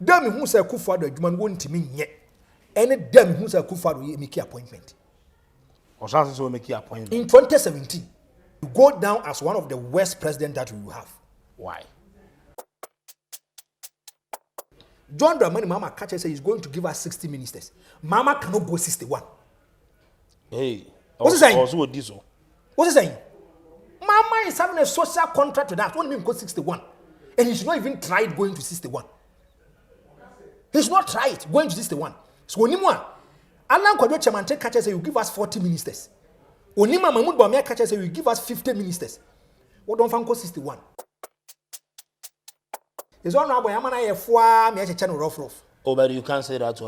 Damn who say Akufo-Addo adwuma won timi nye. Any damn who say Akufo-Addo make appointment. Or so make appointment. In 2017, you go down as one of the worst presidents that we will have. Why? John Dramani Mahama catcher says he's going to give us 60 ministers. Mahama cannot go 61. Hey, what's he saying? Also this. What's he saying? Mahama is having a social contract with that. What do you mean go 61? And he should not even try going to 61. He should not try it going to 61. So Onimwa, Alan Kwadwo Chamante catcher says you give us 40 ministers. Onima Mahmoud Bawumia catcher says you give us 50 ministers. What don't go 61? It's honorable Yamana Yefwa me channel rough. Oh, but you can't say that to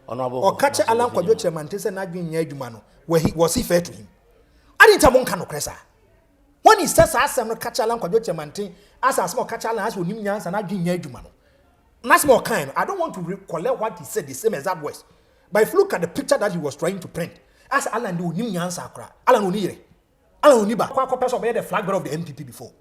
honorable. Or catch Alan Kwadwo Chamante say na dwin nya adwuma no where he was he fair to him. I didn't tell Monka no cresa. When he says asem no catch Alan Kwadwo Chamante as a small catch Alan as onim nyansa na dwin nya adwuma no. That's more kind. I don't want to recollect what he said the same exact words. But if you look at the picture that he was trying to print, as Alan do onim nyansa akra. Alan onire. Alan oniba. Kwa person be the flag bearer of the NPP before.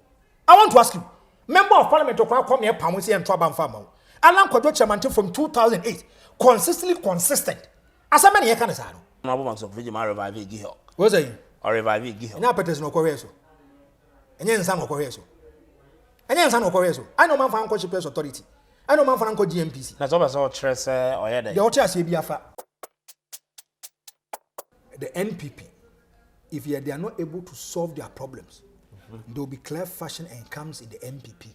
I want to ask you, Member of Parliament come here, Pamusi and Trabam Farmer. Alan Kwadwo Chamante from 2008, consistently consistent. As a many can say. No one of Gyimah revive Gyimah. What's that? Or revive Gyimah. Now, Peters no Koreso. And then some of Koreso. And then some of Koreso. I know man for Uncle Chippers Authority. I know man for Uncle GMPC. That's always all stress or yeah. The Ocha Biafra. The NPP, if they are not able to solve their problems, there will be clear fashion and comes in the MPP,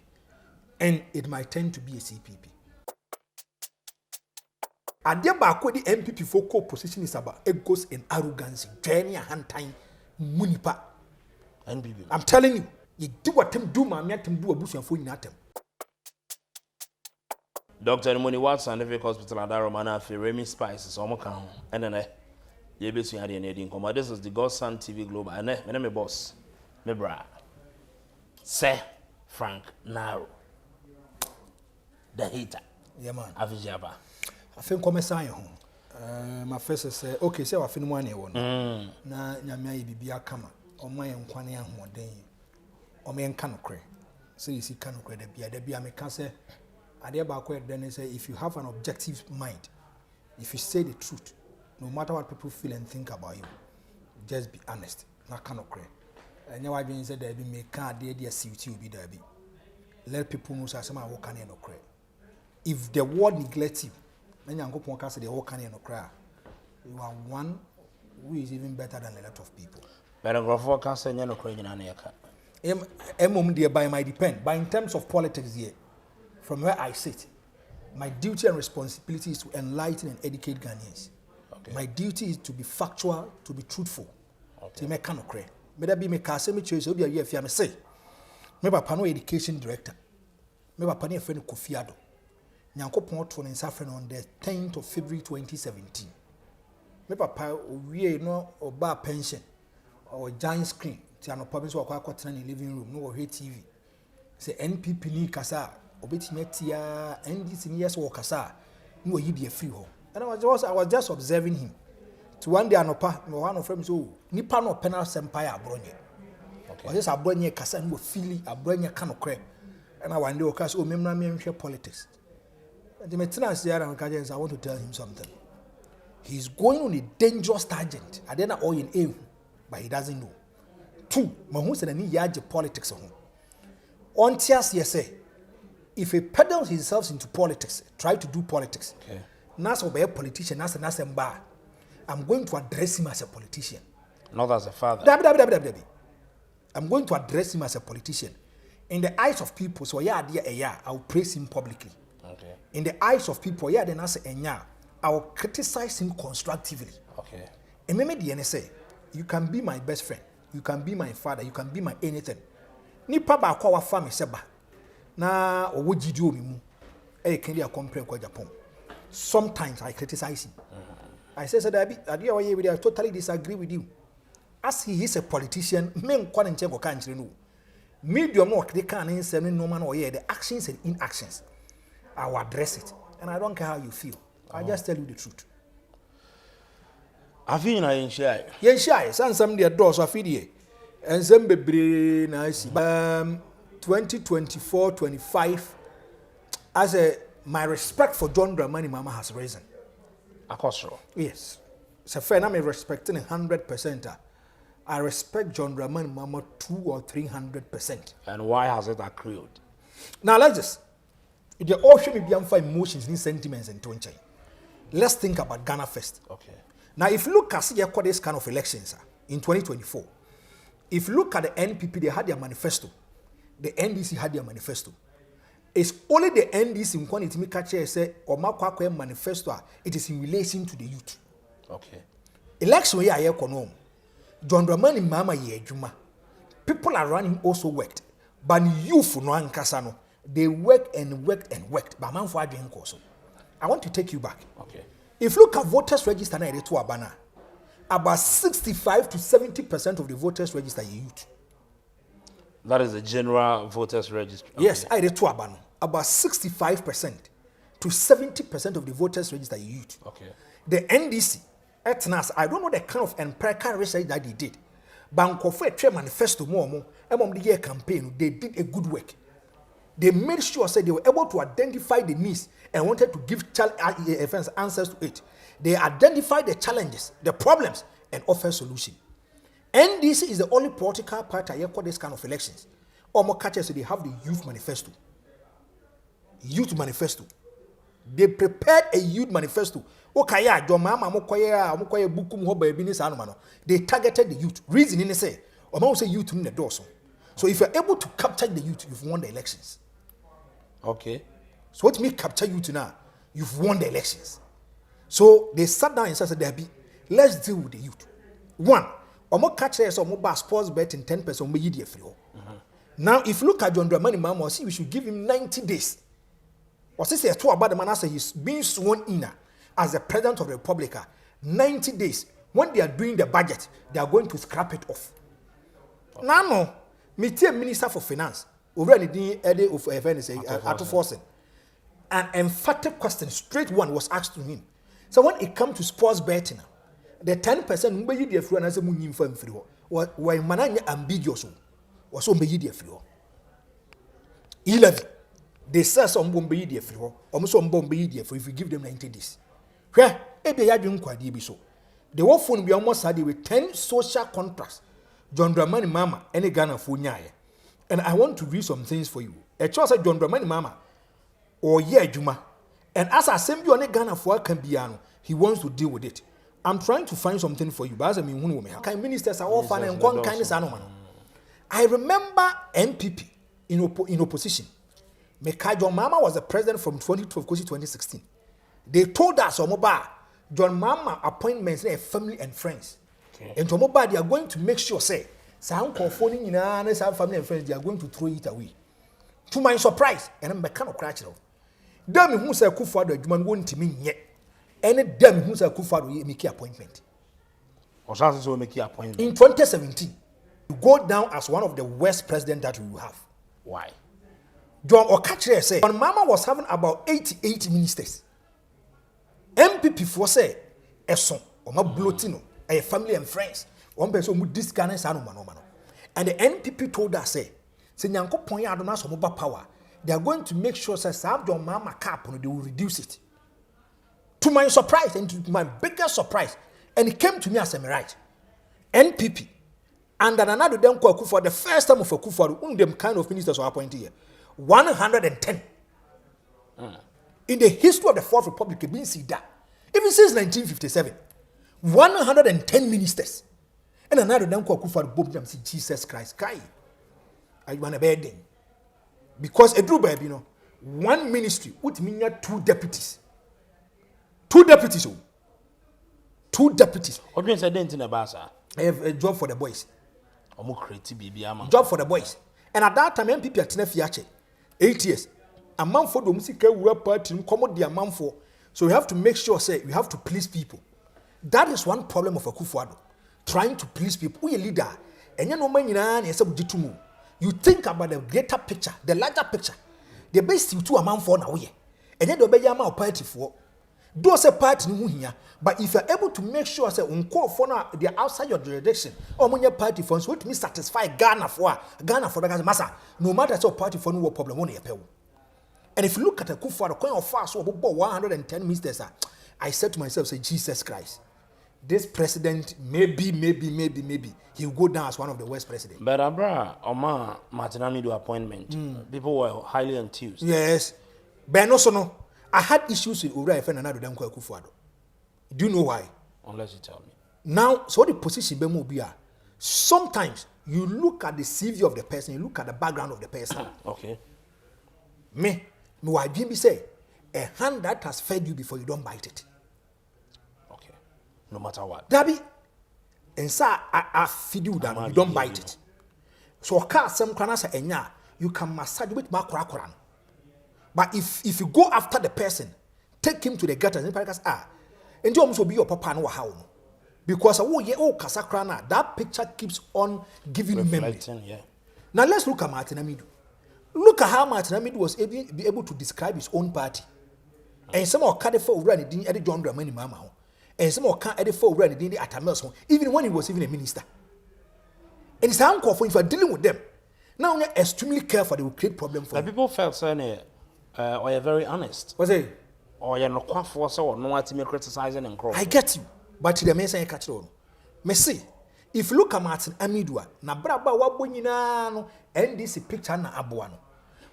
and it might tend to be a CPP. Adeba the MPP focal position is about egos and arrogance, journey and hand time, munipa. NPP. I'm telling you, you do what them do, man, make them do a bush and phone at them. Dr. Money Watts and every hospital at Romana for Remy Spices, Omaka, and then you be seeing the Canadian Comma. This is the Godson TV Global, and my name is Boss, my bra. Sir Frank Naro, the hater. Yeah, man. Avyapong. I think come sign home. My first say, okay, say I fin one year one. Na nyamia bibia kama. Oma yenkwane ahoden. Oma yenkano kre. Say you see kano kre de bia me can say ade ba ko then say if you have an objective mind, if you say the truth, no matter what people feel and think about you, just be honest. Na kano kre. And now I've been said there be make card there suit you be there be. Let people know say I work can no cry. If the world neglects you, then you go can say the work can no cry. You are one who is even better than a lot of people. But a can say no cry in an by my depend. But in terms of politics here, from where I sit, my duty and responsibility is to enlighten and educate Ghanaians. Okay. My duty is to be factual, to be truthful. Okay. To make no cry. May that be me case me choice obi a year fia me say me papa no education director me papa ne friend Kofi Addo nyankopon to ne nsa friend on the 10th of February 2017 me papa owie no oba pension or giant screen ti anopa bi so akwa in the living room no we TV say NPP ni kasa obetime tia NDC ni yes wo kasa no yi de free ho and I was just observing him. To one day anopa me one of them so nipa no penal empire abronye. Okay. Just abronye kasa no feel abronye kanokre. And I one day okase o memna me nhwe politics. The maintenance there and I want to tell him something. He's going on a dangerous tangent. I don't know all in aim, but he doesn't know. Two, mahu se na ni yaje politics ho. On tias say if he peddles himself into politics, try to do politics. Okay. Nasa be a politician, nasa mba. I'm going to address him as a politician. Not as a father. I'm going to address him as a politician. In the eyes of people, so I'll praise him publicly. Okay. In the eyes of people, then I say, I will criticize him constructively. Okay. And maybe the NSA, you can be my best friend, you can be my father, you can be my anything. Nipa ba kwa wafami seba na owojidu omimu. Can you compare Agyapong? Sometimes I criticize him. I say, I totally disagree with you. As he is a politician, men can't check or can't know. Medium work, they can't say no man or the actions and inactions. I will address it. And I don't care how you feel. I just tell you the truth. I feel I ain't shy. Yes, shy. Some the doors of video. And some be nice. 2024, 25. As a my respect for John Dramani Mahama has risen. Akosro. Yes. So fair, I'm respecting 100%. I respect John Dramani Mahama 200 or 300%. And why has it accrued? Now let's just the ocean may be emotions and sentiments and tone. Let's think about Ghana first. Okay. Now, if you look at this kind of elections in 2024, if you look at the NPP, they had their manifesto. The NDC had their manifesto. It's only the NDC in quantity me catch say or Makwa manifesto. It is in relation to the youth. Okay. Election year econom. John Dramani Mahama ye Gyimah. People around him also worked, but youth no ankasano. They worked and worked and worked. But man for adwin koso. I want to take you back. Okay. If you look at voters register now, about 65 to 70% of the voters register are youth. That is the general voters register. Okay. Yes, I read to Abano. About 65% to 70% of the voters register are youth. Okay. The NDC, etnas, I don't know the kind of empirical research that they did. But Kofi manifesto more the year campaign, they did a good work. They made sure they were able to identify the needs and wanted to give answers to it. They identified the challenges, the problems, and offer solution. NDC is the only political party I call this kind of elections. Or more catches, they have the youth manifesto. Youth manifesto. They prepared a youth manifesto. They targeted the youth. Reason in say, or say youth in the door. So if you're able to capture the youth, you've won the elections. Okay. So what me capture youth now? You've won the elections. So they sat down and said, Debbie, let's deal with the youth. One, omo catch us omo sports betting 10% me yidi free. Now if you look at John Dramani Mahama, see we should give him 90 days. Or say to about the man as he's being sworn in as the president of the Republic. 90 days. When they are doing the budget, they are going to scrap it off. Okay. Now no, me Minister for Finance, already the head of Auto Forcing. An emphatic question, straight one, was asked to him. So when it comes to sports betting, the 10% who be free and as a munim firm free, why mananya ambiguous, or so be the free. 11. They say some bombe the free, or some bombe the free if you give them 90 days. Where ebe ya dun kwadi bi so. The war phone be almost had with 10 social contracts. John Dramani Mahama any Ghana for nyaye. And I want to read some things for you. A choice of John Dramani Mahama or Gyimah. And as I send you on a Ghana for Cambiano, he wants to deal with it. I'm trying to find something for you, but as I mean, can ministers are all fun and one kindness. I remember MPP in opposition. John Mahama was the president from 2012 to 2016. They told us, John Mahama appointments their family and friends. Okay. And they are going to make sure, say, some family and friends, they are going to throw it away. To my surprise, and I'm kind of crash out. Damn who say Kufado, you won't to me yet. And damn who say Kufado make appointment. Or something make appointment. In 2017, you go down as one of the worst presidents that we will have. Why? John Okudjeto said, John Mahama was having about 88 ministers. MPP for say, a son, or my blotino, a family and friends. One person with this kind of sanomano. And the NPP told us, say Nyanko point out on us about power. They are going to make sure that John Mahama cap they will reduce it. To my surprise and to my biggest surprise, and it came to me as a right. NPP and another them for the first time of a Kufa, them kind of ministers are appointed here. 110 in the history of the Fourth Republic, being seen that even since 1957, 110 ministers, and another them called Kufa Bob them see Jesus Christ. Kai, I want a bed because a Drew baby, one ministry would mean 2 deputies. 2 deputies. 2 deputies. What do you say? Didn't Basa? I have a job for the boys. Job for the boys. And at that time, MPP at Tenefiache, 8 years. A man for the musical work party, commode the amount for. So we have to make sure, say, we have to please people. That is one problem of a Kufuado. Trying to please people. Who a leader? And you know, man, you think about the greater picture, the larger picture. The best you two amount for now. And then the obey amount party for. Those a party here, but if you're able to make sure say unko for now they're outside your jurisdiction, or when your party funds what me satisfy Ghana for the massa, no matter so party for no problem on your pay. And if you look at a Kufuor, coin of fast, 110 meters, I said to myself, say, Jesus Christ, this president, maybe, he will go down as one of the worst presidents. But Abra, Oma, Martinamido appointment, people were highly enthused. Yes. But also, no, I had issues with Ura and another damn Kufuor. Do you know why? Unless you tell me. Now, so the position be sometimes you look at the CV of the person, you look at the background of the person. Okay. Me why Gyimah say, a hand that has fed you before you don't bite it. Okay. No matter what. Dabi, and so I feed you that you don't bite it. So some cranas enya, you can massage with makurakuran. But if you go after the person, take him to the gutter and and you also be your papa no how. Because kasakrana, that picture keeps on giving you memory. Yeah. Now let's look at Martin Amidu. Look at how Martin Amidu was able to describe his own party. And some of Kade for Urani didn't edit John Dramani Mahama. And some of Kade for Urani didn't at Amelson, even when he was even a minister. And it's uncle for if you are dealing with them. Now you're extremely careful, they will create problem for you. People felt saying, or you're very honest. What's it? Or you're not quite for so no one to me criticizing and crying. I get you, but the man saying catch on. Messi, if you look at Martin Amidu, na braba wabonyina no NDC picture na abuano.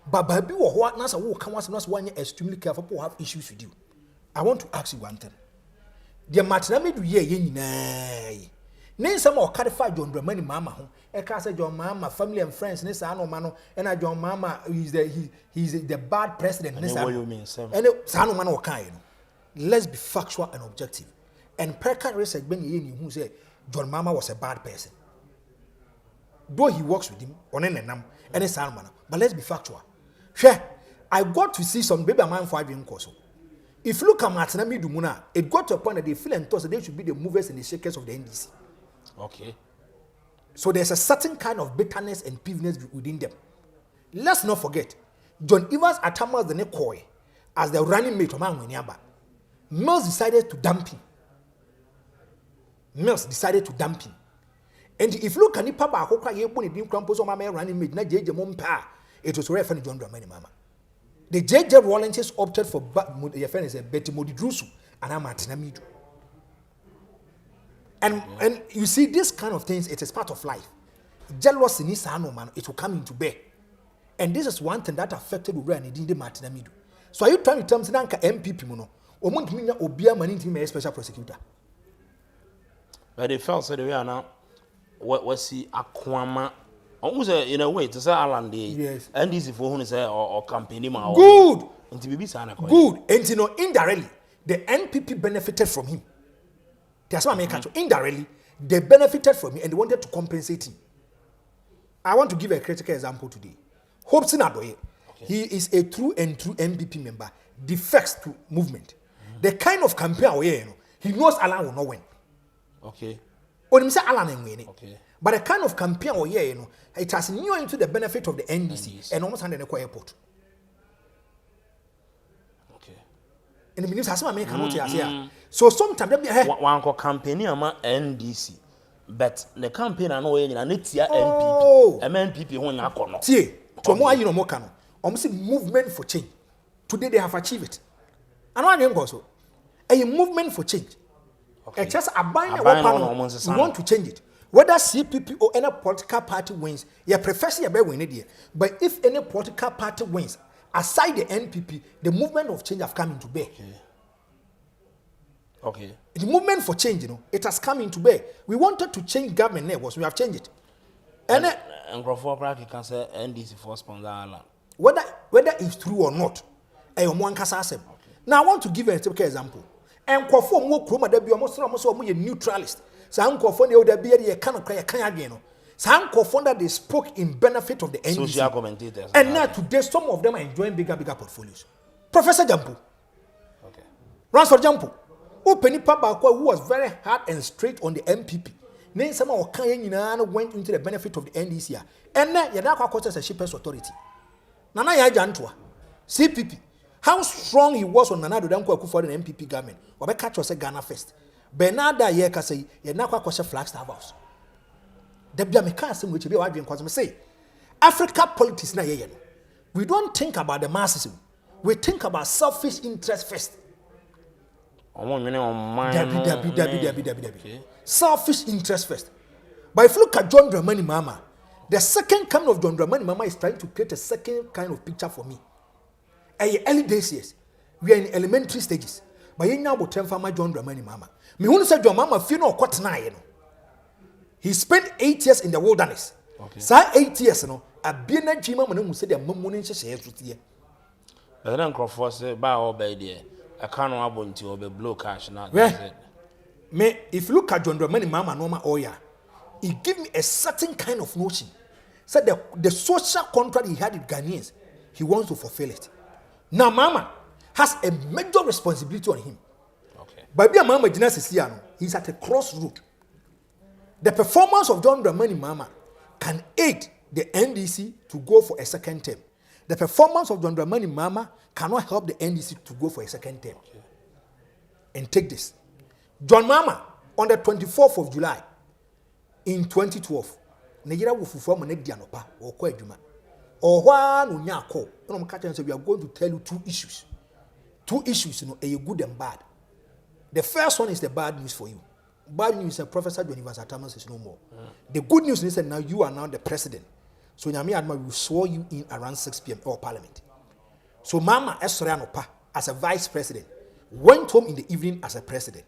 But baby what nasa wo come once one extremely careful people have issues with you. I want to ask you one thing. The Martin Amidu ye nyina. Name some or carify John Dramani Mama ho. E ka say John Mama family and friends ne sa no mano and John Mama he's the bad president ne sa. What you mean, Sam? And sa no mano kan you. Let's be factual and objective. And Perka research ben ye who say John Mama was a bad person. Though he works with him on an enam and a salmon, but let's be factual. Sure, I got to see some baby man for drink also. If you look at Martin Amidu Muna, it got to a point that they feel and thought that they should be the movers and the shakers of the NDC. Okay. So there's a certain kind of bitterness and peeviness within them. Let's not forget, John Evans Atamas the Nekoi as the running mate of Manwiniaba. Mills decided to dump him. And if you look at Nipa Bakoka, you put it in Crampos on my running mate, not JJ Mompa, it was referring to John Dramani Mama. The JJ volunteers opted for your friend is a Betty Modidrusu and I'm Martin Amidu. And you see, this kind of things, it is part of life. Jealousy, it will come into bear. And this is one thing that affected Ura and Dindi Martin Amidu. So are you trying to tell me that MPP mono? Or want me to obey money to me a special prosecutor? But they felt so we are now. What was he Aquama? Almost in a way to say Alan Day. Yes. And this is for whom say or campaign him. Good. And to be sana. Good. And you know, indirectly, the NPP benefited from him. That's why I make indirectly, they benefited from him and they wanted to compensate him. I want to give a critical example today. Hope Sinadoye, he is a true MPP member, defects to movement. The kind of campaign he knows Alan will not win. Okay. Or him say Alan will win. Okay. But the kind of campaign it has new into the benefit of the NDC and almost under the airport. Okay. And the minister has make here. So sometimes one campaign ama NDC, but the campaign I know and it's NPP. MNPP when you are not. See, tomorrow you know more can. Almost movement for change. Today they have achieved it. And one name also a movement for change. Okay. It's just a bind we want to change it. Whether CPP or any political party wins, you prefer to win it. But if any political party wins, aside the NPP, the movement of change have come into bear. Okay. The movement for change, it has come into bear. We wanted to change government networks, we have changed it. And Crawford can say NDC for sponsor. Whether it's true or not, now I want to give a typical example. And Crawford more chroma there be almost a neutralist. Some Crawford there be a kind of again. Some Crawford that they spoke in benefit of the NDC. Social commentators. And now today some of them are enjoying bigger portfolios. Professor Jampo. Okay. Ransford Jampo. Open who was very hard and straight on the MPP. Then some of Kanye went into the benefit of the NDC. And now you're not as a shipper's authority. Nana Yajantua, CPP. How strong he was on Nana Danko for an MPP government. Or by catch was a Ghana first. Bernarda Yeka say, you're not quite a Flagstaff house. The Biamika, which be what you say. Africa politics na we don't think about the masses. We think about selfish interest first. Selfish interest first. But if you look at John Dramani Mahama, the second coming of John Dramani Mahama is trying to create a second kind of picture for me. Early days, yes, we are in elementary stages. But you now about 10 farmer John Dramani Mahama. Me who said John Mahama feel no quite na. He spent 8 years in the wilderness. Okay. So 8 years, a biena Gyimah man who said the money share to But then Crawford said, "Buy all by there. I can't want to be blow cash now." Me, if you look at John Dramani Mahama normal Oya, he gave me a certain kind of notion. Said the social contract he had with Ghanaians, he wants to fulfill it. Now Mama has a major responsibility on him. Okay. But be Mama he's at a crossroad. The performance of John Dramani Mahama can aid the NDC to go for a second term. The performance of John Dramani Mahama cannot help the NDC to go for a second term. Okay. And take this. John Mahama, on the 24th of July in 2012, Nigeria will fulfill my neck dianopa or Gyimah. Or one nyako. We are going to tell you two issues. Two issues, a good and bad. The first one is the bad news for you. Bad news is Professor John Atamas is no more. The good news is that now you are now the president. So Nyame Adma will swear you in around 6 p.m. or Parliament. So Mama Esorianopa, as a vice president, went home in the evening as a president.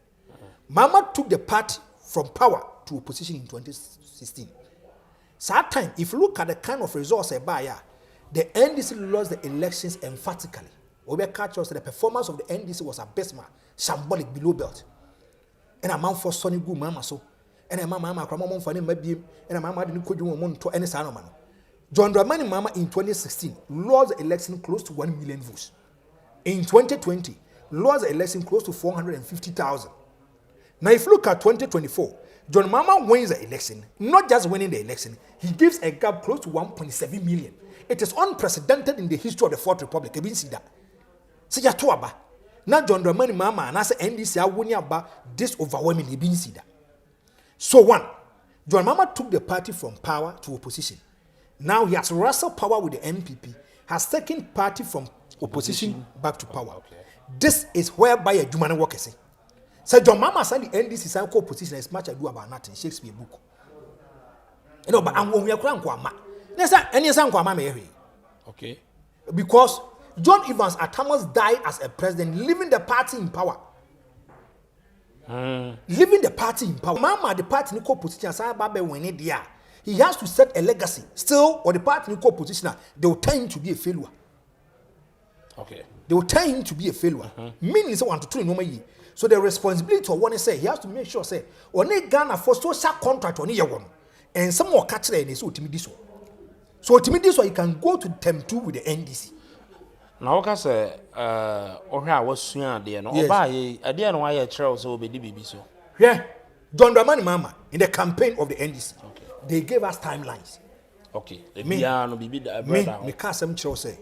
Mama took the party from power to opposition in 2016. So that time, if you look at the kind of results I buy, the NDC lost the elections emphatically. Obe catch us the performance of the NDC was abysmal, shambolic, below belt. And a man for Sonny Gu Mama so, and a mama cramon for him maybe, and a mama didn't could you to any Sanoman. John Dramani Mahama in 2016 lost the election close to 1 million votes. In 2020, lost the election close to 450,000. Now, if you look at 2024, John Mahama wins the election, not just winning the election, he gives a gap close to 1.7 million. It is unprecedented in the history of the Fourth Republic. You see that? See ya toaba. Now John Dramani Mahama and I say NDC are winning about this overwhelmingly. You see that? So one, John Mahama took the party from power to opposition. Now he has wrestled power with the NPP, has taken party from opposition back to power. Okay. This is whereby a Gyimah worker say. So John Mahama said the NDC sign co-opposition as much ado about nothing. Shakespeare book. You know, but I'm going to cry kwama. Okay. Because John Evans Atamas died as a president, leaving the party in power. Leaving the party in power. Mama, the party in co-opposition, he has to set a legacy. Still, or the party in co-opposition, they will tell him to be a failure. Okay. They will tell him to be a failure. Meaning, so 1 to 2 normally. So the responsibility of one is say he has to make sure say on a Ghana for social contract on year one, and some more catch there is so this one. So to me this one you can go to term 2 with the NDC. Now I say or I was soon there no buy a dear why a trail so be DBB so. Yeah. John Dramani Mahama in the campaign of the NDC. Okay. They gave us timelines. Okay. Me can't some chill say.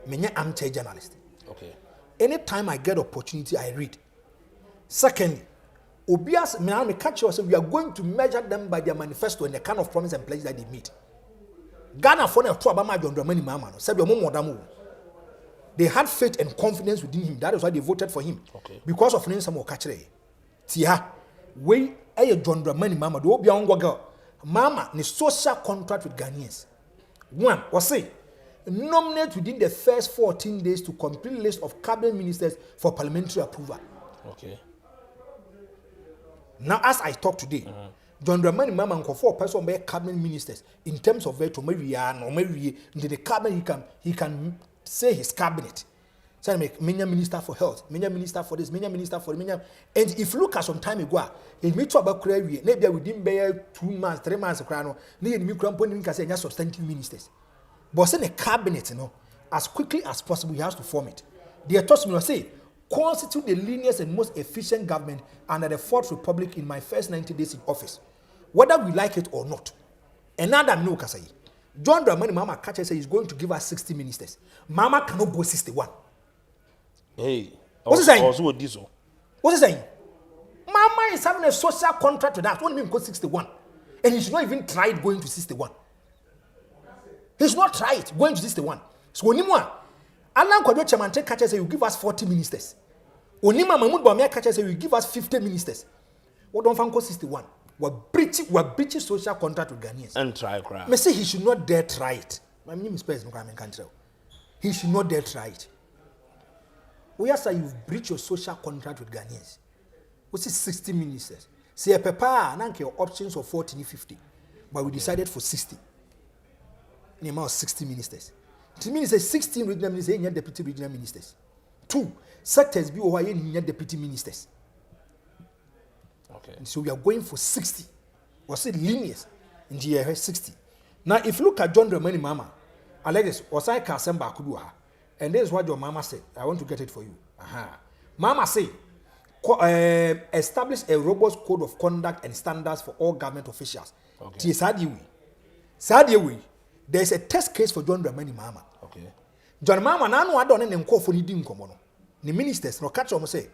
Me I'm a journalist. Okay. Anytime I get opportunity I read. Secondly, Obias me catch you say we are going to measure them by their manifesto and the kind of promise and pledge that they meet. Ghana for to Obama John Dramani Mahama no said your they had faith and confidence within him. That is why they voted for him. Okay. Because of him some catch Tia we John Dramani Mahama do Obi on girl. Mama ni social contract with Ghanaians. One was say nominate within the first 14 days to complete list of cabinet ministers for parliamentary approval. Okay. Now, as I talk today, John Dramani Mahama and 4 person by cabinet ministers in terms of where to marry or marry into the cabinet he can say his cabinet. So make minister for health, minister for this, minister for the and if you look at some time ago, he meet about career maybe within 2 months, 3 months crano, need me crampon can say substantive ministers. But in a cabinet, as quickly as possible, he has to form it. The authority will say constitute the leanest and most efficient government under the Fourth Republic in my first 90 days in office, whether we like it or not. Another no say. John Dramani Mahama catch say he's going to give us 60 ministers. Mama cannot go 61. Hey, what's he saying? What's he saying? Mama is having a social contract with that. What do you mean go 61? And he should not even try going to 61. He should not try it going to 61. So anymore. Alan Kwadwo Chamante catches say you give us 40 ministers. Onima Mahmoud Bawumia catches say you give us 50 ministers. What don't fanko 61? We're breaching social contract with Ghanaians. And try crap. Me say he should not dare try it. My name is President Country. He should not dare try it. We are saying you've breached your social contract with Ghanaians. Which is 60 ministers. Say a papa and your options of 40 and 50. But we decided for 60. In the amount of 60 ministers. It means 16 regional ministers and deputy regional ministers. 2 sectors be over here deputy ministers. Okay. And so we are going for 60. Was it linears in the year 60? Now, if you look at John Dramani Mahama, I like this. Was I Kasemba Kuduha? And this is what your mama said. I want to get it for you. Mama say, establish a robust code of conduct and standards for all government officials. Okay. Sadiwi, there is a test case for John Dramani Mahama. Okay. John Mahama, now I don't know for needing common. The ministers, no catch on say,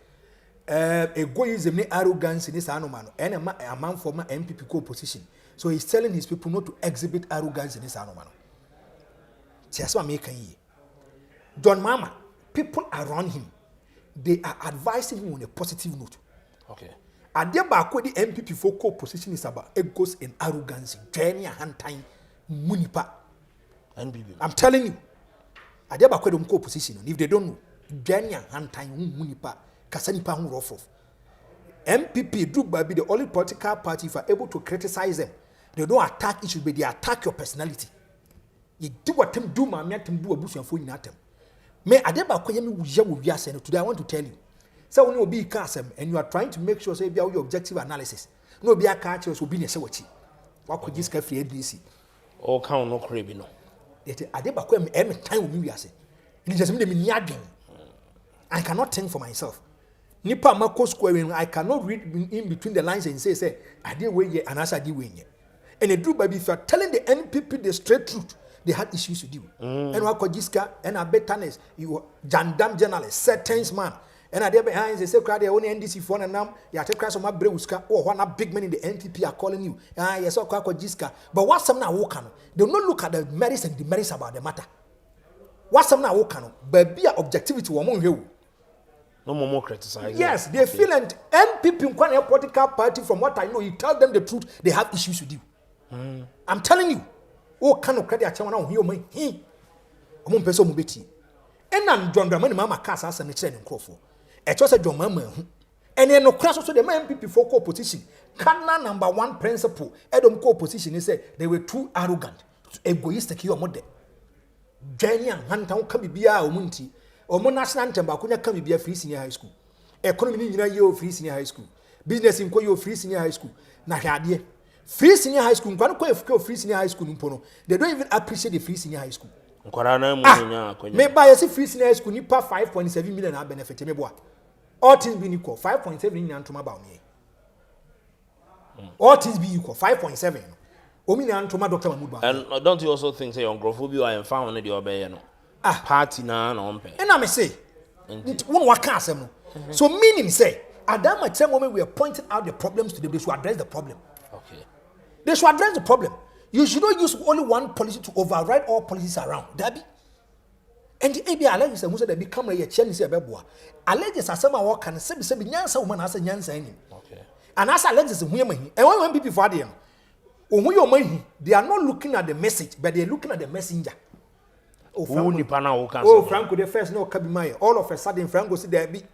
egoism, arrogance in this animal, and a man former MPP co-position. So he's telling his people not to exhibit arrogance in this animal. That's what I'm making here. John Mahama, people around him, they are advising him on a positive note. Okay. Agyapong the MPP for co-position is about egos and arrogance, journey and hand time, munipa. I'm telling you, Agyapong the co-position. If they don't know, journey and hand time, munipa, kasanipa hu rough. MPP do be the only political party if you are able to criticize them. They don't attack issues, but they attack your personality. You do what them do, my them do a bush and phone at them. Me Agyapong today I want to tell you. So when you be casem and you are trying to make sure say be your objective analysis. No be a catch will be near what could this free ABC? All count no crave no. Agyapong every time with me we say. It just mean I cannot think for myself. Nipa Mako square I cannot read in between the lines and say I did way and as I did win. And a do baby if you are telling the NPP the straight truth. They had issues with you. And Okudjeto and a betterness, you jandam journalist, sentence man. And I did behind they say, crowd only NDC phone and now you have to crash on my brewska or one of big men in the NPP are calling you. Yes, Okudjeto. But what's some now walk on? They don't look at the merits and demerits about the matter. What's some now walk on? But be objectivity among you. No more criticizing. Yes, they feel and NPP in a political party, from what I know, you tell them the truth, they have issues with you. I'm telling you. Oh, can of credit a man here, me. Among person mobiti. And then John Dramani Mahama cast us and the chain in Crawford. It was a John Mahama. And then no crash also the man people for co-position. Cardinal number 1 principle, Adam co-position, he said they were too arrogant, egoistic, your mother. Jenny and Hunter can be a Munti, or Monational anthem, Bakunya can be a free senior high school. Economy in your free senior high school. Business in Koyo free senior high school. Nahadia. Free senior high school, free senior high school, they don't even appreciate the free senior high school. May buy a free senior high school, nipa 5.7 million are benefit. All things being equal, 5.7 million to my about me. All things being equal, 5.7. Ominian to my doctor Mahmoud. And don't you also think say on Grophobia and found the obey no? Party na on pay. And I may say, one wakasem. So meaning say, at that much moment we are pointing out the problems to them, they should address the problem. Okay. They should address the problem. You should not use only one policy to override all policies around. Dabi. And the ABI alleges that they become a Chinese beboa. Alleges as some work and say nyansa woman as a nyansa any. Okay. And as alleges women, and one people for them. They are not looking at the message, but they are looking at the messenger. Oh, Franco, the first no Kabimaya. All of a sudden, Franco said, Dabi,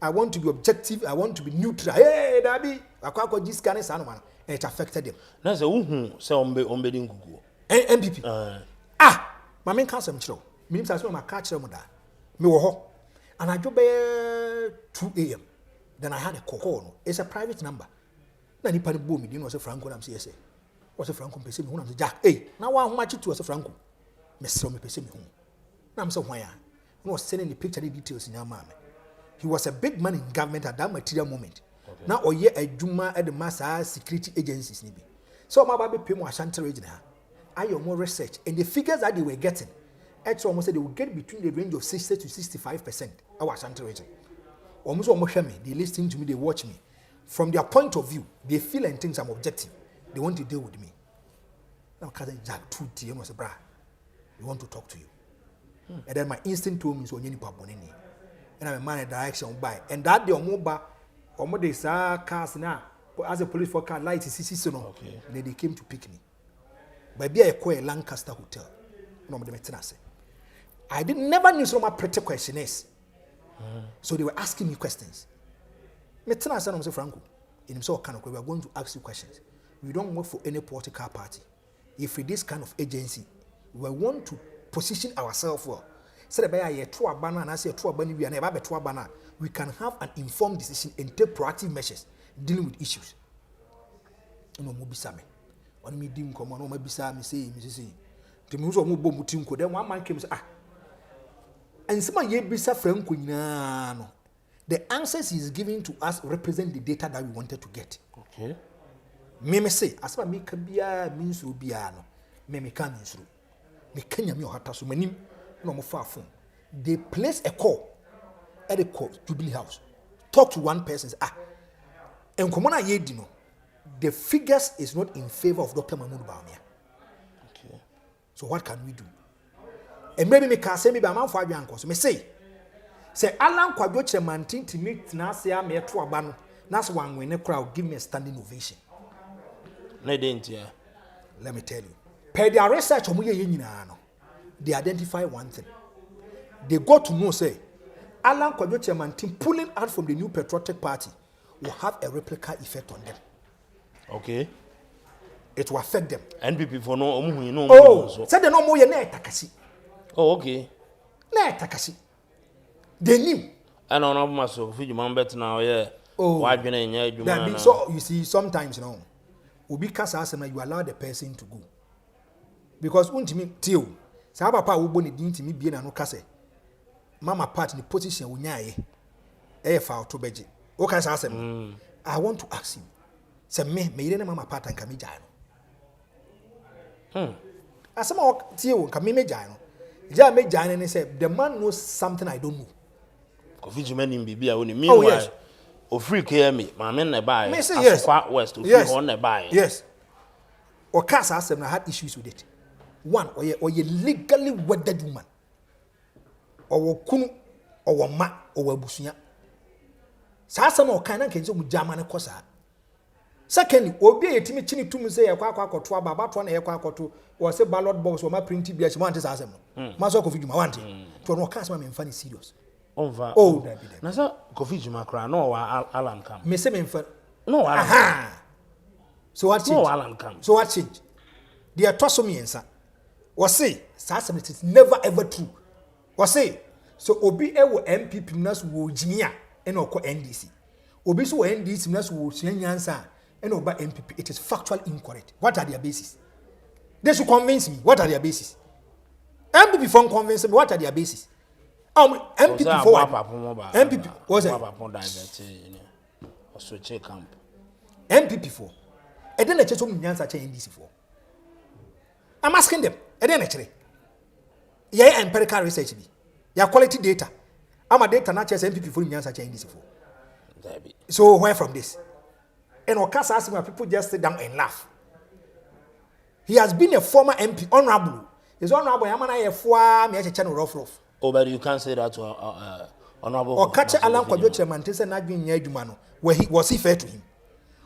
I want to be objective, I want to be neutral. Hey, Dabi, I can't go this kind of animal. And it affected them. That's a say on MPP. My main council, means I saw my catch them that. Me wo and I job 2 a.m. Then I had a call. It's a private number. Then he panic boom, you know, say Franco, I'm CSA. What's a Franco pay me? I'm Jack. Hey, now how much it was a Franco? Mr. Me pay me home. Now I'm so why I was sending the picture details in your mama. He was a big man in government at that material moment. Okay. Now, or a Gyimah at the mass security agencies. So, my baby pay more Ashanti region. I am more research, and the figures that they were getting, actually, almost said they will get between the range of 60 to 65%. Our Ashanti region. Almost me, they listen to me, they watch me. From their point of view, they feel and think I'm objective. They want to deal with me. Now, Cousin Jack, 2 TM was a bra. We want to talk to you. And then my instinct told me so you need bonini. And I'm a man in direction by. And that the omoba omode sa cars now as a police for car light is so no. Okay. They came to pick me. But be a queer Lancaster hotel. No, I never knew so much pretty questionnaires. So they were asking me questions. Metena said, "Mr. Franco, in himself, we are going to ask you questions. We don't work for any political party. If with this kind of agency, we want to position ourselves well. So we can have an informed decision and take proactive measures dealing with issues." No more bisame. On me dim come on, no bisa me say. To me so mo bom tinko. Then one man came say, "Ah, and some ye bisa Franco nyina no. The answers he's giving to us represent the data that we wanted to get." Okay. Me say, as me ka bia means ru bia no. Me ka means ru. Me kanya me ohata so manim no mo fa phone. They place a call at the court, Jubilee House. Talk to one person. And come on, ye no. The figures is not in favor of Dr. Mahmoud Bawumia. Okay. So what can we do? And maybe me can say maybe I'm out for you. So me say Alan Kwadwo Chemantin to meet na say am here to aba no. That's one when the crowd give me a standing ovation. No didn't yeah. Let me tell you. Per their research omo ye nyina no. They identify one thing. They got to know say Alan Kwadwo Chemantin pulling out from the New Patriotic Party will have a replica effect on them. Okay. It will affect them. NPP for no no. Oh, said they no more ye na takasi. Oh, okay. Na takasi. They knew. I don't know myself. If you man better now, yeah. Oh, why do you know? So you see, sometimes you know, Obi kasa asema you allow the person to go because untimi till. Sa papa wo bo ne din timi bie na no kase. Mama part in the position unyaaye. Fa to beje. O kasa asema. I want to ask you. Say me ire na mama part anka me jai no. Asema tie wo nka me jai no. Ja me jai ne say the man knows something I don't know. Kofi Gyimah nim bibia woni meanwhile. Yes. O free KM, my men na buy. Yes. West o free on na buy. Yes. O kasa asem na had issues with it. One, or ye legally wedded woman. Or kunu, or ma, or busunya. Sa asem o kan na kenzo mu jama na kosa. Secondly, obi e timi chini tum say yakwa akoto aba to na yakwa akoto or say ballot box or ma print bi e want say asem no. Ma so Kofi Gyimah want. To no kasa ma me mfa serious. Oh, na so Kofi Gyimah kra no wa Alan Kam. Me say me mfa. No Alan. So what change? No Alan Kam. So what change? They are tosso me ensa. Or say, it is never ever true. Or say, so Obi ewo MPP nas wo Gyimah and oko NDC. Obi so NDC nas wo Nyansa and oba MPP. It is factually incorrect. What are their basis? They should convince me. What are their basis? MPP from convince me. What are their basis? MPP for what? MPP what's it? Switch camp. MPP for. And then I just want Nyansa NDC for. I'm asking them. And then actually, yeah, empirical research be, yeah, quality data. I'm a data not just MPP for Nyansa NDC for. So where from this? And Okasa asking my people just sit down and laugh. He has been a former MP, honorable. He's honorable. I'm an IFA, me channel rough. Oh, but you can't say that to honorable. Or catch Alan Kwadwo Chemantin say na Gyimah Gyimah no, where he was he fair to him.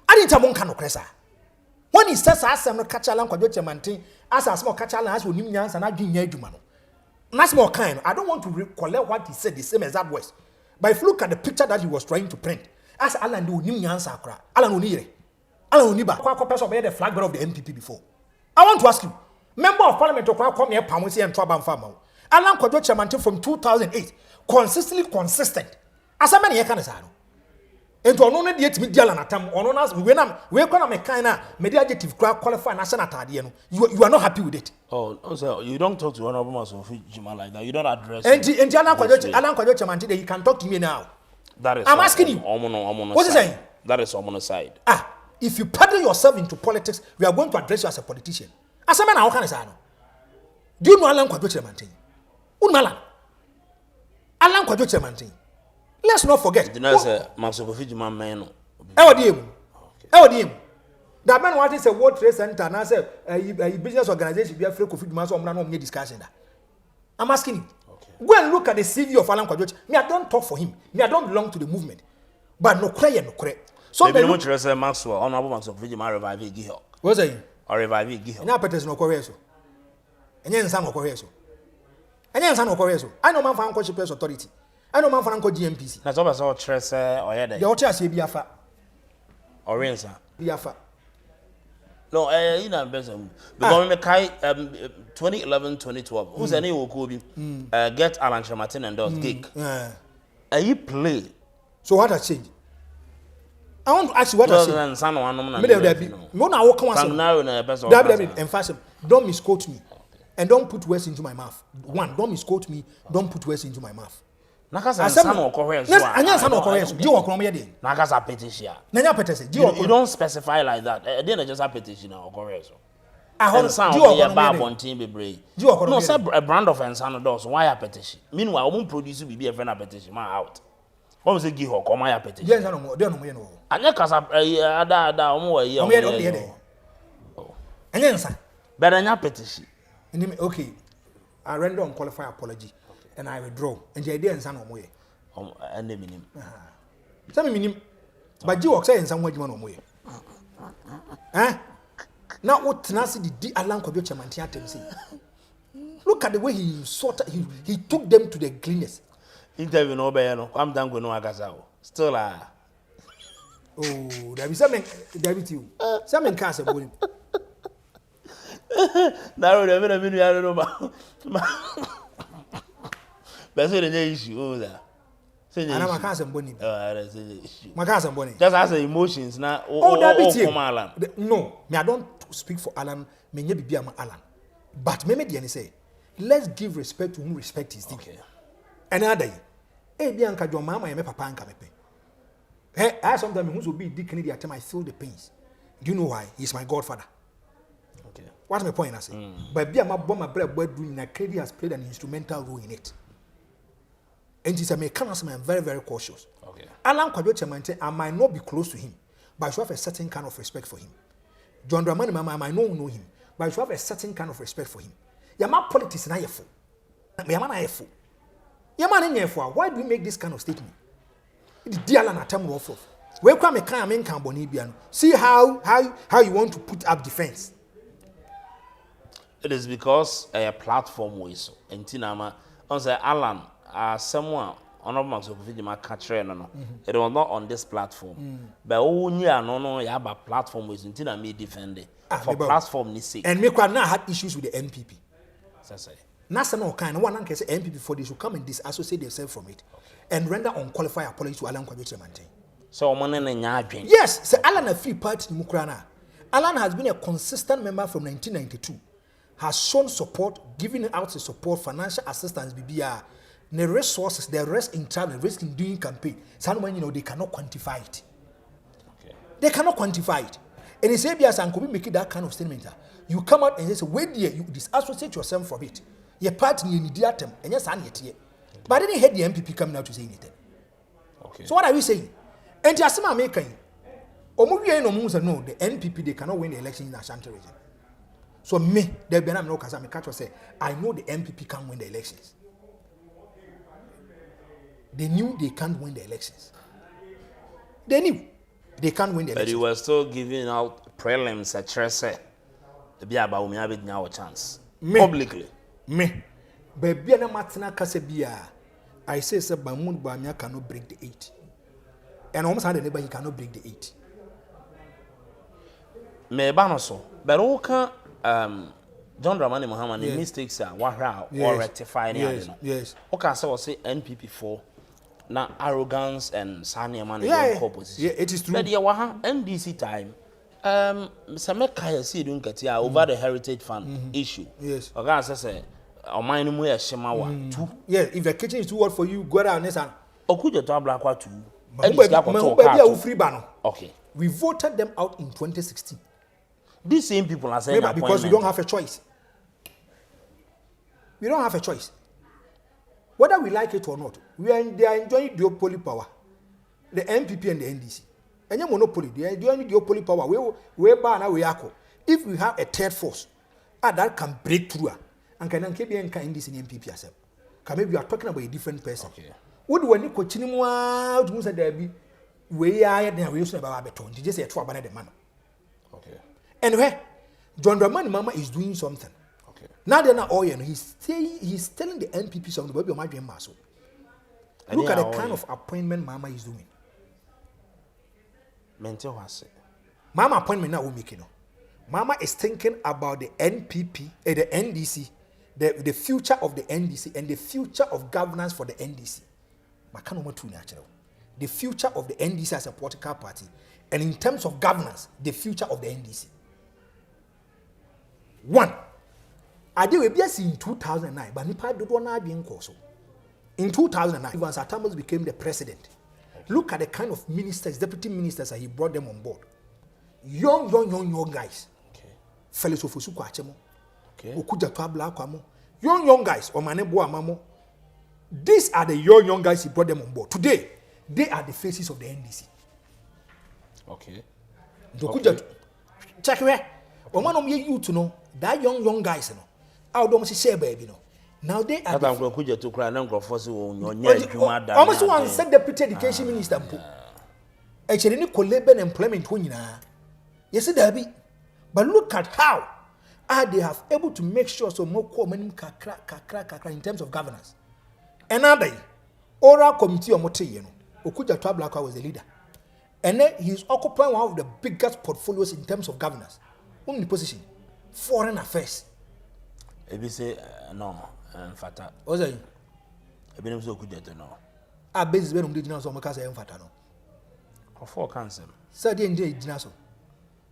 I didn't have one kind of cresa. When he says I am catch Alan Kwadwo Chemantin, as a small catch Alan as we name Nyansa na Gyimah Gyimah no. That's more kind. I don't want to recollect what he said the same exact words. But if you look at the picture that he was trying to print, as Alan do name Nyansa kra, Alan onire. Alan oniba. Kwa person be the flag bearer of the MPP before. I want to ask you, member of parliament okra come here pamosi and trouble farmer. Alan Kwadwo Chemantin from 2008 consistent. As a man here can say no. Ento ono na de etimi diala na tam ono na we kwa na mekan na media adjective qualify national atade no you are not happy with it. Oh, so you don't talk to honorable Kofi Gyimah like that. You don't address. And Alan Kwadwo Chemantin, he can talk to me now. That is. I'm asking you. What is saying? That is on the side. If you paddle yourself into politics, we are going to address you as a politician. As a man, how can I say no? Do you know Alan Kwadwo Chemantin? Unmalan. Alan Kwadwo Chemantin. Let's not forget. Did I say Kofi Gyimah man? Ewadiem. That man wanted say World Trade Center and I say a business organization be free Kofi Gyimah so I'm not discussing that. I'm asking you. Go and look at the CV of Alan Okudjeto. Me, I don't talk for him. Me, I don't belong to the movement. But no cry. So maybe no much Maxwell, honorable Maxwell, Gyimah revive Gyimah. What's that? Or revive Gyimah. Now, Peters no Koreso. And then some Koreso. And then some Koreso. I know man for Uncle Chippers Authority. I know man for Uncle GMPC. That's always all Tress or Yada. The Ocha say Biafa. Or Rensa. Biafa. No, you know, because we kai 2011, 2012. Who's any Kofi? Get Alan Martin and those gig. You play. So what has changed? I want to ask you what has changed. Emphasis. Don't misquote me. And don't put words into my mouth. One, don't misquote me. Don't put words into my mouth. Nakasa you don't specify like that. Then just a petition or correction. No, say a brand of Ensano does. Why a petition? Meanwhile, I won't produce be a friend a petition. My out. What was it? Give her come my petition. Yes, I don't know. And you casa and then, sir, but I petition. Okay, I render unqualified apology and I withdraw. And the idea is no way. And the minimum. Tell me, but you walk saying somewhere you want to way. Eh? Now, what tenacity did Alan Okudjeto Mantiatem say? Look at the way he took them to the cleanest. Interview no bayano. I'm done with no agazao. Still oh, there be something there with you. Something can't say about him. Now, I don't know about. But say the issue there. And I'm a cousin Bonnie. My cousin Bonnie. Just as emotions now. No, me I don't speak for Alan. Me nye be Alan. But me the say, let's give respect to whom respect is due. Okay. Another day, Bianca your mama and my papa and me. Hey, I sometimes who be Dick Kennedy at time I feel the pains. Do you know why? He's my godfather. Okay. What's my point? I say, but be my bread doing that Kennedy has played an instrumental role in it. And he said, I'm very, very cautious. Okay. Alan Okudjeto, I might not be close to him, but I should have a certain kind of respect for him. John Dramani Mama, I might not know him, but I should have a certain kind of respect for him. Yama politics na yefo. Yama na yefo. Yama na yefo. Why do you make this kind of statement? It is dear Alan atem off. Where come a kind of boni biano? See how you want to put up defense. It is because a platform was so. And Tinama, on say Alan. Someone honorable Maxwell Gyimah catcher no. It was not on this platform. But only no you have a platform with until me defend it. For platform ni sake. And me kwa na had issues with the NPP. Say. Nasa no kind one can say NPP for they should come and disassociate themselves from it and render unqualified apology to Alan Okudjeto. So man yes, say Alan a free party mukrana. Alan has been a consistent member from 1992. Has shown support, giving out his support, financial assistance, BBR. The resources, the rest in time, the risk in doing campaign. Someone, they cannot quantify it. Okay. They cannot quantify it. And it's ABS and Kofi make that kind of statement. You come out and say, wait there, you disassociate yourself from it. Your party in the item, and yes, and yet. But I didn't hear the MPP coming out to say anything. Okay. So what are we saying? And Jasima making. No, the NPP, they cannot win the election in Ashanti region. So me, there be no because I'm a catcher say, I know the MPP can win the elections. They knew they can't win the elections. They knew they can't win the elections. But you were still giving out prelims at Tresse. The be about me having now a chance. Publicly. Me. But be an amateur Casabia. I say, Sir Bamun Bamia cannot break the 8. And almost had a neighbor, he cannot break the 8. Me banoso. But okay, John Dramani Mahama, the mistakes are what or rectify. Yes. Okay, so I say NPP 4. Na arrogance and Sanya man position. Yeah, it is true. But NDC time, Sameka see don't get here over the heritage fund issue. Yes. Okay, say, our mind mu Shimawa 2. Yeah, if the kitchen is too hot for you, go down next time. Okudjeto black 2. Okay. We voted them out in 2016. These same people are saying because we don't have a choice. We don't have a choice. Whether we like it or not, they are enjoying duopoly power. The MPP and the NDC. And your monopoly, they are enjoying duopoly power. If we have a third force, that can break through and can keep the NDC and MPP yourself. maybe you are talking about a different person. Okay. What do you need to know? To say there be we are there we used to about beton. You just say 2 about the man. Okay. And where John Dramani Mama is doing something. Okay. Now they're not all you know. He's telling the NPP something about my dream muscle. Look at the kind of appointment Mama is doing. Mental was Mama appointment now will make it. Mama is thinking about the NPP, the NDC, the future of the NDC and the future of governance for the NDC. The future of the NDC as a political party, and in terms of governance, the future of the NDC. One, I did in 2009, but Nipa did not be in Koso. In 2009, Evans Atamas became the president. Look at the kind of ministers, deputy ministers that he brought them on board. Young guys. Okay. Fellows of Osuku Achemo. Okay. Okudjeto, young guys, Omanebo Amamo. These are the young guys he brought them on board. Today, they are the faces of the NDC. Okay. Okudjeto. Check where. Omanom you to know that young guys, you know. How do you say, baby, no? Now they are. That Okudjeto cry now for Gyimah. Almost one said deputy education minister. Actually, you collect employment when you know. Yes, there be. But look at how they have able to make sure so more common in terms of governance. Another oral committee on Mote, Okudjeto Ablakwa was the leader. And then he's occupying one of the biggest portfolios in terms of governance. Only position, foreign affairs. If you say no, Fata. What's that? I've been so Okudjeto no. I basically don't do so much as I am Fata no. For cancer. Sir, the Dinaso.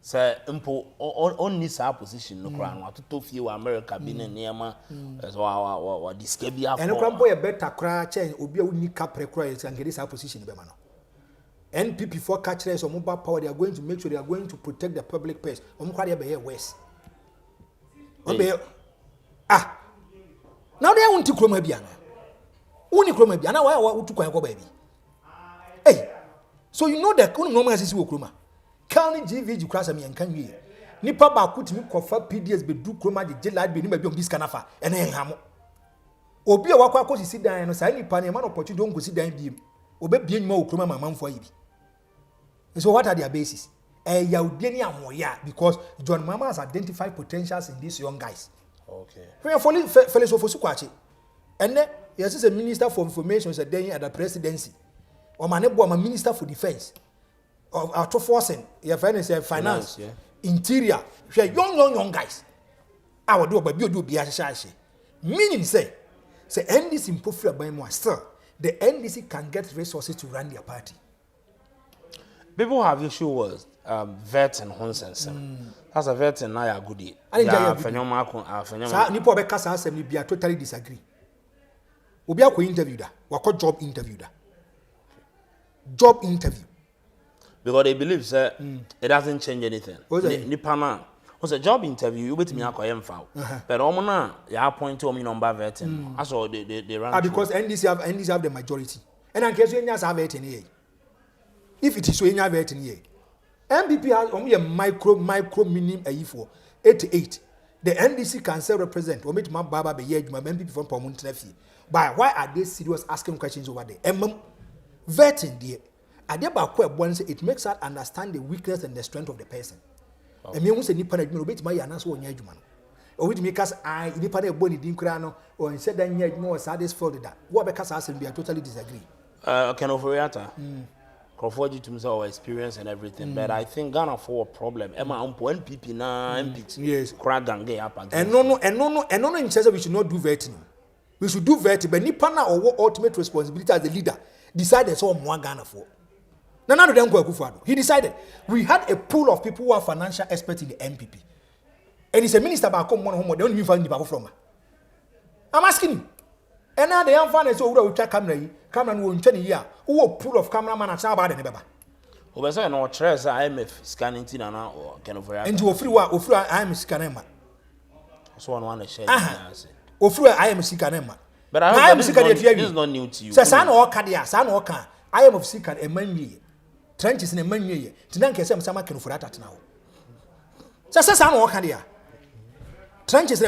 Sir, only sa position no crown. What to few America being near ma as well. This can be and no boy a better cry chain will be a unique cap requires and get this position. NPP for catchers or mobile power, they are going to make sure they are going to protect the public purse. West. Now they want to Chromabiana. Only Chromabiana, why want to go baby? Hey, so you know that only normal is Ukroma. Can't GV you cross me and can you? Nipa ba put me cover PDS be do Chroma the jelly be maybe on this canafa and then ham. Obi a wakwa kosi sit down and say nipa man opportunity don't go sit down be. Obe bien more Chroma my man for you. So what are their bases? Because John Mahama has identified potentials in these young guys. Okay. We are fellows of Osukwachi. And then yes, is a minister for information said then at the presidency. Or a minister for defense. Of our forcing, your finance, yeah. Interior. We are young guys. I will do a baby do be a meaning say NDC improve by more still. The NDC can get resources to run their party. People have issue with vetting Hunsense. That's a vetting now a goodie. I totally disagree. Obi a interview that. What job interview that? Job interview. Because they believe that it doesn't change anything. Nipana was a job interview. You wait me a coin foul. But Omona, you appoint to me number vetting. I saw they run. Because NDC have the majority. And I guess you have it in here. If it is so, you have it in here. MPP has only a micro minimum a year for 88. The NDC can still represent. Or meet my Baba be here, my MPP from Pomuntefi. But why are they serious asking questions over there? Vetting there. It makes us understand the weakness and the strength of the person. And me who say nipa na adwuma obeti ma ya na so onya adwuma no. O wit me cast I nipa na ebo ni din kura no or said that nya adwuma was saddest failed that. What be cast asem be I totally disagree. Can overreact. Kofi to himself experience and everything, but I think Ghana for a problem. Emma NPP na MPs. Yes. Crack and get up again. And no in sense we should not do vetting. We should do vetting, but nipa na or ultimate responsibility as the leader decided so one Ghana for. None of them go Akufo-Addo. He decided we had a pool of people who are financial experts in the NPP. And he's a minister back home, they don't even find the power from. I'm asking you. And now the young fan is so we check camera won't turn here. Who a pool of cameraman at Sabah and Baba. Over say no trace IMF scanning Tina or can over. And you offer I am scanning. So one share. Offer I am scanning. But I am this is not new to you. San or Kadia, San or Kan. I am of sick and a man. Trenches in a man year. Tonight, I say, some can for that now. Just I'm walking here. Trenches,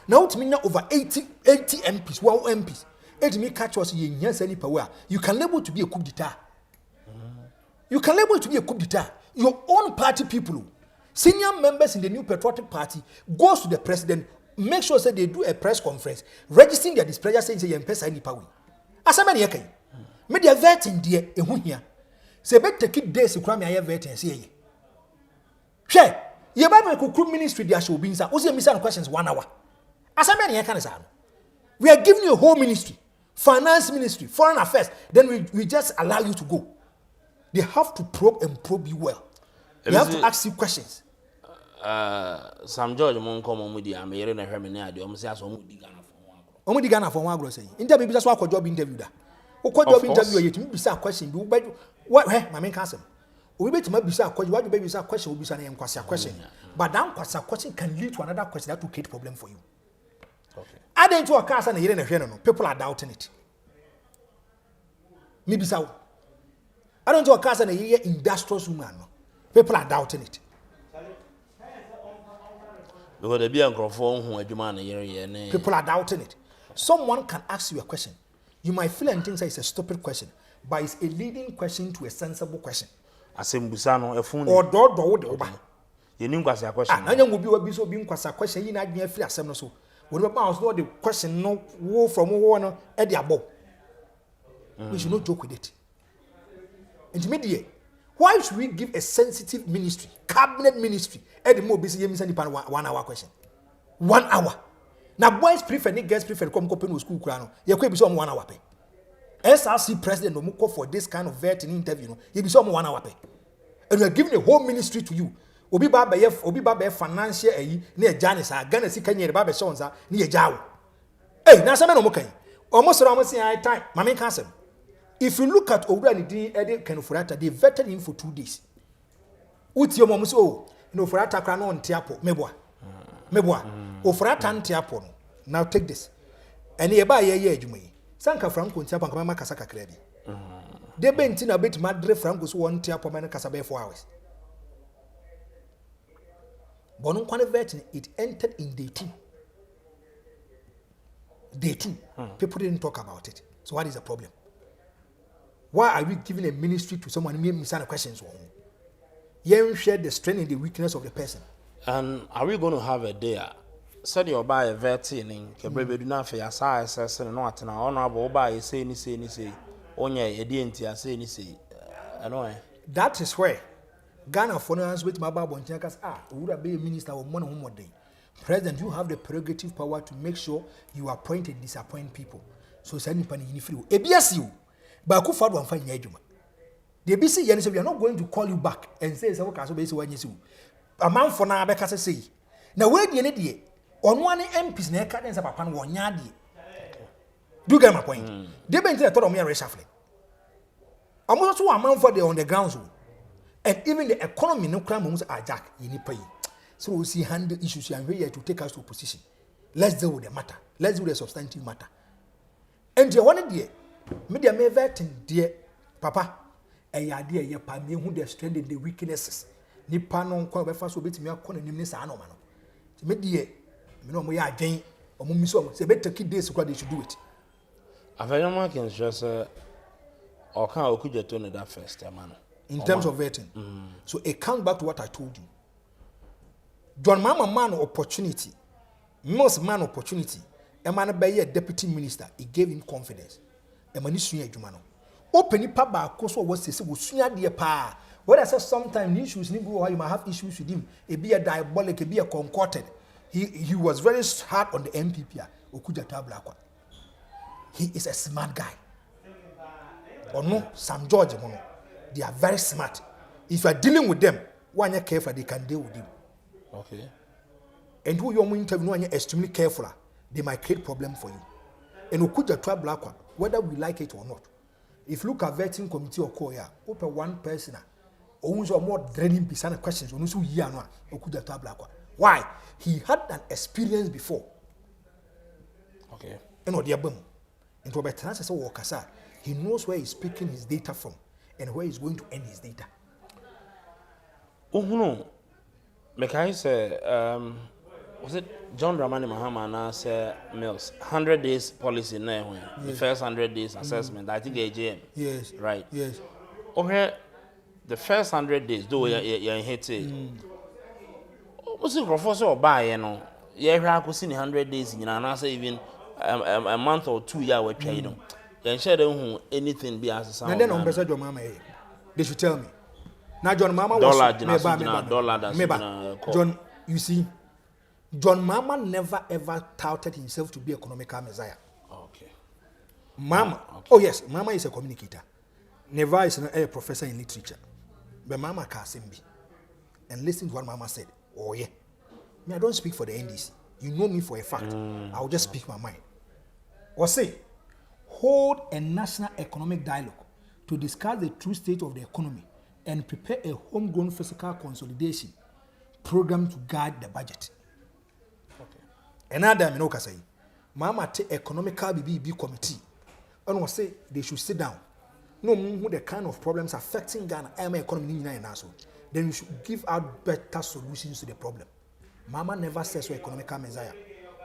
now it's me over 80 MPs, 1 MPs. It me catch us ye yes any power. You can label to be a coup d'etat. You can label to be a coup d'etat. Your own party people, senior members in the New Patriotic Party, goes to the president, make sure that they do a press conference, registering their displeasure saying they pesa any power. As a man yake, media vetting dear a here. Say better keep days to cram your vetting say. Share, your Bible could ministry there should be inside. What's your missing questions 1 hour? As a man yake, we are giving you a whole ministry, finance ministry, foreign affairs, then we just allow you to go. They have to probe and probe you well. They have to ask you questions. Sam George mon come with the American and Hermina, the almost as Omudi Ghana for one gross. Interview just walk job interview that. What job interview you to be a question? Do what my main cousin? We bet to be a question. What the baby is a question will be an question. But that question can lead to another question that will create problem for you. Okay. Adding to a cast and a year and a no, people are doubting it. Maybe so. I don't do a cast and a year industrial woman. People are doubting it. Because the be phone who Gyimah people are doubting it. Someone can ask you a question. You might feel and think that it's a stupid question, but it's a leading question to a sensible question. Asembusano, a phone or door. You knew was a question. I don't will be so being a question. You know, I feel a so. When about know the question, no war from one at the above. We should not joke with it. Intermediate. Why should we give a sensitive ministry, cabinet ministry, at the more busy 1 hour question? 1 hour. Now, boys prefer, girls prefer come open with school crown. You could be some 1 hour pay. SRC president no call for this kind of vetting interview. You be some 1 hour pay. And we are giving a whole ministry to you. Obi Baba financial near Janice, Ghana Sikanya, Baba Shonza, near Jaw. Hey, now some no more. Almost around time, Mammy Castle. If you look at Obrani Eddie Kenofurata, they vetted him for 2 days. What's your mom so? No, for Atacano and Tiapo, Meboa. Or for Atan Tiapo. Now take this. And nearby a year, you may. Sanka Franco and Tiapa Mama Casaka Credi. They bent in a bit Madre Francos 1 Tiapo Man Casabe 4 hours. Bonum vetting, it entered in day 2. Day 2. People didn't talk about it. So what is the problem? Why are we giving a ministry to someone who may some questions? You share the strength and the weakness of the person. And are we going to have a day? Said you buy a vetting, Cabrebe do not fear size and not an honorable buy, say, only a DNT, say, annoying. That is where Ghana foreigners with my Bible and Jackers would have been a minister of one more day. President, you have the prerogative power to make sure you appoint and disappoint people. So send me in free. ABSU. But who found one fine Gyimah? The BC Yanis, we are not going to call you back and say, so base when you see. A man for now, Becca say. Now, where the idiot on one MP's neck and upon 1 yard. Do get my point? They been to the thought of me reshuffling. I'm also a man for the on the ground zone. And even the economy, no crime are jack in pay. So we see handle issues and here to take us to position. Let's deal with the matter. Let's do the substantive matter. And you want it, media may vetting, dear Papa, a idea ye pa me who the strength and the weaknesses. Nipa no kwa be fa so betimi akọ na nim ne sa no ma no. Me de me no mo ya adwen o mo miso say better keep days kwa they should do it. Avanyama can just or can Okudjeto no that first man. In terms of vetting. So it comes back to what I told you. John Mahama man opportunity. Most man opportunity. A man be a deputy minister, he gave him confidence. A man is suya Gyimah no. Open it ba ko so was say suya de pa. What I said sometimes issues you might have issues with him. It be a diabolic, it be a concocted. He was very hard on the MPP. Okudjeto Blackwa. He is a smart guy. Or no, Sam George mono. They are very smart. If you are dealing with them, one you careful, they can deal with you. Okay. And who you interview when you're extremely careful, they might create problem for you. And Okudjeto Blackwa, whether we like it or not. If you look at vetting committee or Koya, open one person, owns or more draining beside questions, on who year no Okudjeto Blackwa. Why? He had an experience before. Okay. And what boom. And to better answer Wakasa, he knows where he's picking his data from and where he's going to end his data. Oh no. Mekai say was it John Dramani Mahama and say Mills 100 days policy now the first 100 days assessment I think AGM Yes. right Yes. okay the first 100 days though you hit it was it for or buy you know yeah I could see 100 days you know and I say even a month or 2 years we try you know then share them anything be as sound and then on John Mama they should tell me now John Mama dollar was John you see John Mama never ever touted himself to be economical messiah. Okay. Mama, okay. Oh yes, Mama is a communicator. Never is a professor in literature. But Mama can't be. And listen to what Mama said. Oh yeah. Me, I don't speak for the NDC. You know me for a fact. I will just speak my mind. Or say, hold a national economic dialogue to discuss the true state of the economy and prepare a homegrown fiscal consolidation program to guide the budget. Another time, say, Mama take economical BBB committee and was say they should sit down. No who the kind of problems affecting Ghana and economy in also. Then we should give out better solutions to the problem. Mama never says so economical messiah.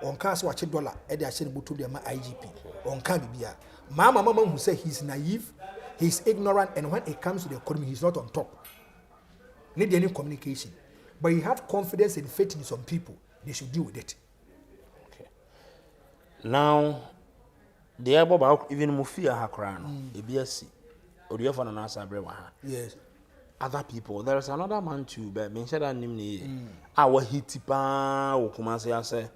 On cast watch $1, Eddie Ashen to the IGP. On Kabibia. Mama who say he's naive, he's ignorant, and when it comes to the economy, he's not on top. Need any communication. But he had confidence and faith in some people. They should deal with it. Now, the able even Mufia Hakran, ABSC, or the other answer, yes. Other people, there is another man too, but mention that name. Our hitipa, or Kumasi, say,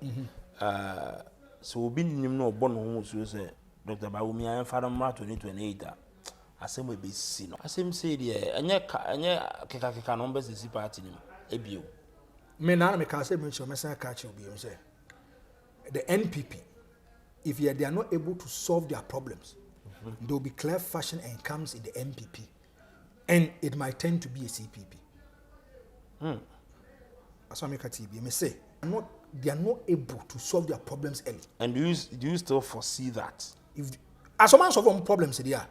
so being him no born who say, Dr. Baumi, I am Father Mark 2028. I say, we be seen. I say, dear, and yet, Kaka numbers is party him, a view. Men, I make a say, Mr. Catch you, say, the NPP. If they are not able to solve their problems, there will be clear fashion and comes in the MPP. And it might tend to be a CPP. That's what I make a TB. I say, they are not able to solve their problems early. And do you still foresee that? As a man solve them problems, they are.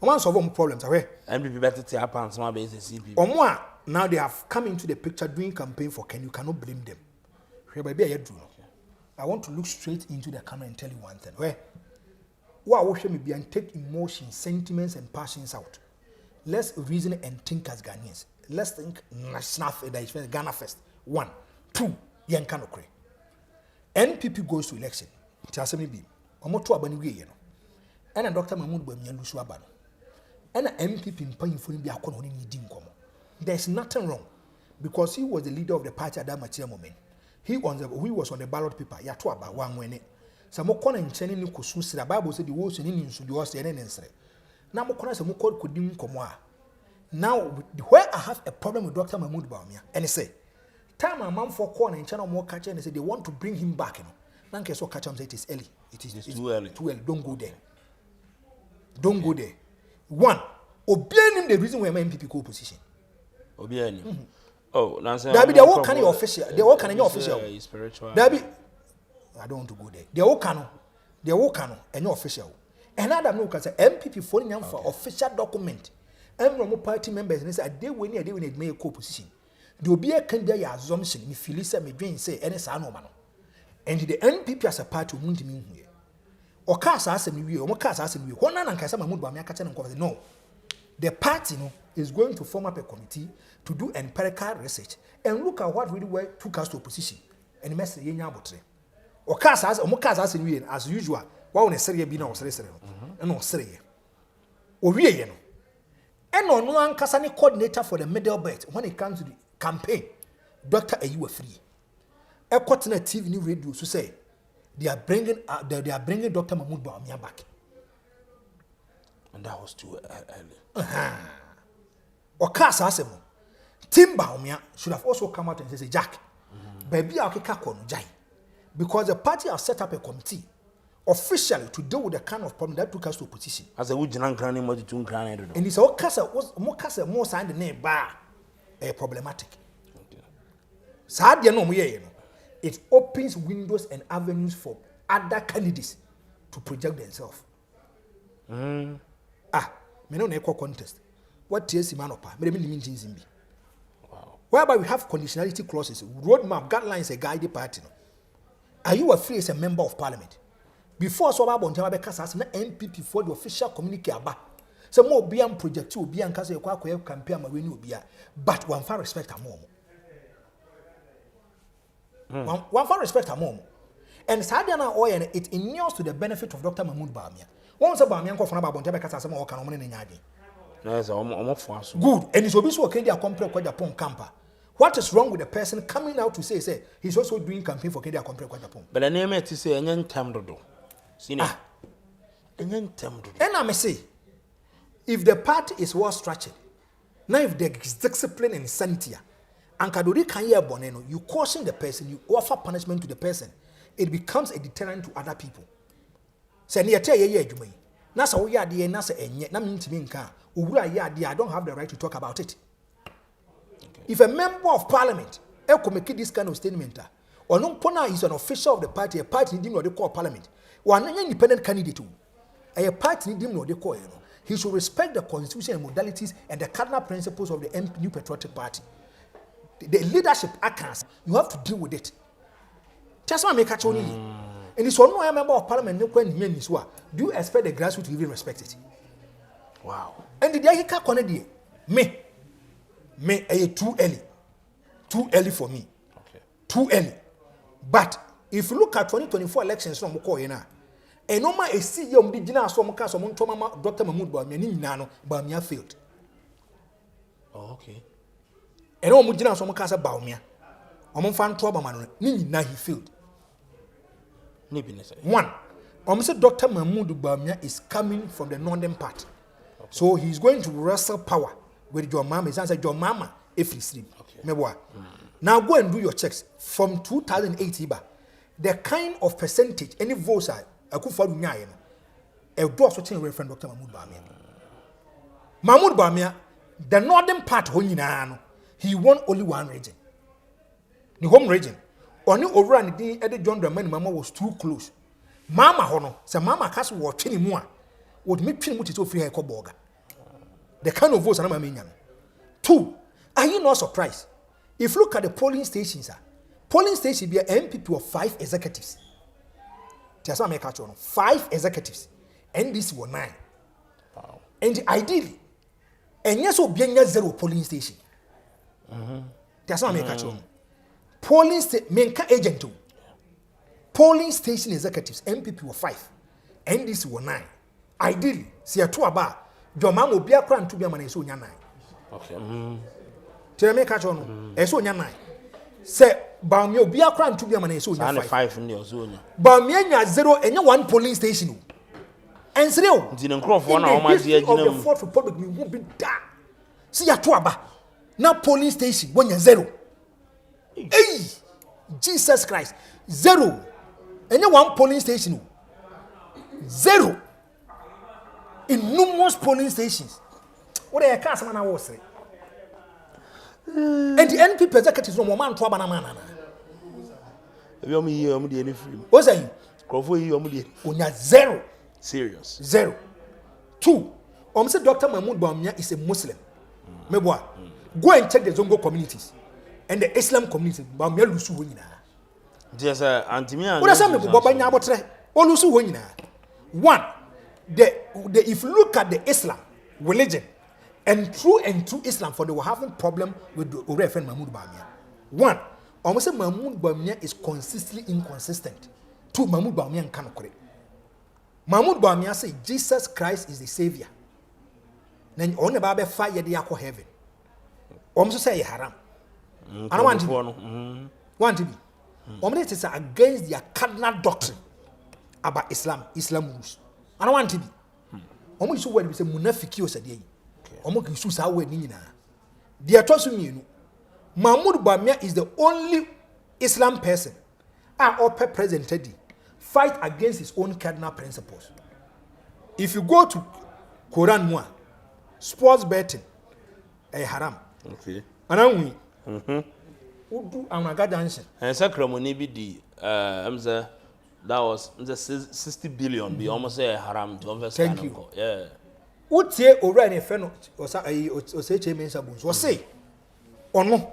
A man solve them problems, okay? MPP better to happen, some base CPP. Now they have come into the picture doing campaign for Ken. You cannot blame them. I want to look straight into the camera and tell you one thing. Where watch me be and take emotions, sentiments, and passions out. Let's reason and think as Ghanaians. Let's think national Ghana first. 1, 2, young Kanokre. NPP goes to election. Tell me be. Omo to abani we you know. And a Dr. Mahmoud Bamian Lusu Abano. And an MPP paying for him be a corner in Dinkomo. There's nothing wrong because he was the leader of the party at that material moment. He was on the ballot paper. Ya to about one when it. Some more corner and chaining Kusu, the Bible said the words in Indians to the Ost and answer. Now, more corners of Moko could dim Komoa. Now, where I have a problem with Dr. Mahmoud Bamian, and he say, time my mom for corner and channel more catcher and they say they want to bring him back. You know, Nanke so catch him say it is early. It is too early. Too early. Don't go there. Don't go there. 1, obeying the reason why my MPP co-position. Obeying. Oh, there be the whole kind of official. The whole kind of official. Spiritual. There be. I don't want to go there. The whole kind and no official. And Adam no can say MPP phoning them for official document. And from party members and say they when they make a co-position. There will be a candidate assumption. Me feel say me dream say any say no man. And the NPP as a party won't mean here. Or cast as a new or cast as a new. One and Kasa Mahmoud Bamian catch and no. The party is going to form up a committee to do empirical research and look at what really took us to opposition and message yenya abotre. Or cast as usual. Why on a serie be no series and no serie. Or we no. And on one Kasani coordinator for the middle belt when it comes to the campaign, Dr. Ayu free. A quarter TV new radio to say they are bringing Dr. Mahmoud Bamian back. And that was too early. Or Casa Asemo. Tim Baumia should have also come out and say, Jack, baby, I'll kick on Jai. Because the party has set up a committee officially to deal with the kind of problem that took us to opposition. As a wood and cranny, more to cranny. And it's all Casa was more signed the name bar problematic. Sad, you know, it opens windows and avenues for other candidates to project themselves. Me no equal contest. What TS Manopa? Me mean Zimbi. Wow. whereby we have conditionality clauses, roadmap, guidelines, a guided party. Are you free as a member of parliament? Before so about Montana Becas na MPP for the official communique aba. So more be project to be and case you compare my win be but one for respect a mom. One for respect a mom. And Sadiana Oyen it inures to the benefit of Dr. Mahmoud Bamia. Once a Bamian for about Montana Becas or Canon in Yadi. Good. And it's obviously okay to compare Agyapong camper. What is wrong with the person coming out to say he's also doing campaign for Kenya compare Agyapong? But the name it is say enyen temdodo. Senior. Enyen temdodo. And I may say, if the party is well structured, now if there is discipline and sanity, and kadori kanye boneno, you caution the person, you offer punishment to the person, it becomes a deterrent to other people. Say near tell ye Gyimah. Nasa we are the nasa enye na mintimi nka. I don't have the right to talk about it. Okay. If a member of parliament make this kind of statement, or no pona is an official of the party, a party didn't know they call parliament, or an independent candidate, a party didn't know they call, he should respect the constitution and modalities and the cardinal principles of the New Patriotic Party. The leadership accounts, you have to deal with it. That's why I make a choice. And it's one more member of parliament, do you expect the grassroots to even respect it? Wow. And the day he me too early for me. Okay. Too early. But if you look at 2024 elections from Mokoyena, and no man is see you begin so much as Dr. Mahmoud Bamia ni nano Bamia failed. Oh, okay. And no mujina so much as Bamia. Among fan trouble man ni na he failed. One, almost Dr. Mahmoud Bamia is coming from the northern part. Okay. So he's going to wrestle power with your mama. It's answer your mama if he's sleep. Okay. Now go and do your checks from 2008. The kind of percentage any votes are a good for you. A door switching reference Dr. Mahmoud Bamia. Mahmoud Bamia, the northern part he won only one region. The home region. Only over and the Eddie John Dramani Mama was too close. Mama hono, so Mama Castle was 20 more. Would make him to free her coboga. The kind of votes I'm a. Two, are you not surprised? If you look at the polling stations, polling station be an MPP of 5 executives. That's what I make 5 executives. And this was 9. Wow. And ideally, and yes, will be 0 polling station. That's what I make polling station agent. Polling station executives, MPP were 5. And this was 9. Ideally, see a 2 bar. Your mom will be a crown to be a man so 9. Okay. Tell me catch on. So 9. Say Bamia be a crown to be a man so 5 in your zone. Bamia 0 and 1 polling station. And still, didn't crow for 1 hour. The 4th Republic will be that. See a 2 bar. Now polling station when you're 0. Hey, Jesus Christ, 0. And 1 polling station. 0. In numerous polling stations. What are cast man I was saying? And the NP executives from Oman to Abanamana. What's saying? Kofi 0. Serious. 0. 2. Say Dr. Mahmoud Bamia is a Muslim. Meboa. Go and check the Zongo communities and the Islam community. Bamia lusu wonyina. Just antimia. What say me Bobanya abotre? O lusu wonyina. 1. If you look at the Islam religion and true Islam, for they were having problem with the Orefen Mahmoud Bamia. 1, almost say Mahmoud Bamia is consistently inconsistent. 2, Mahmoud Bamia cannot correct. Mahmoud Bamia say Jesus Christ is the Savior. Then on the Bible fire the aqua heaven. Almost say haram. I don't want to be. Almost is against their cardinal doctrine about Islam rules. I don't want to be. Almost so when we say munafiki osadie. Almost you say we ni nyina. They are trusting me. Mahmoud Bamia is the only Islam person our president fight against his own cardinal principles. If you go to Quran Mua, sports betting, haram. Okay. And I win. Udu anaga dancing. And Sacramoni be the that was the 60 billion be almost a haram to invest. Thank you. Yeah. What say already a friend or say chairman sabus or say or no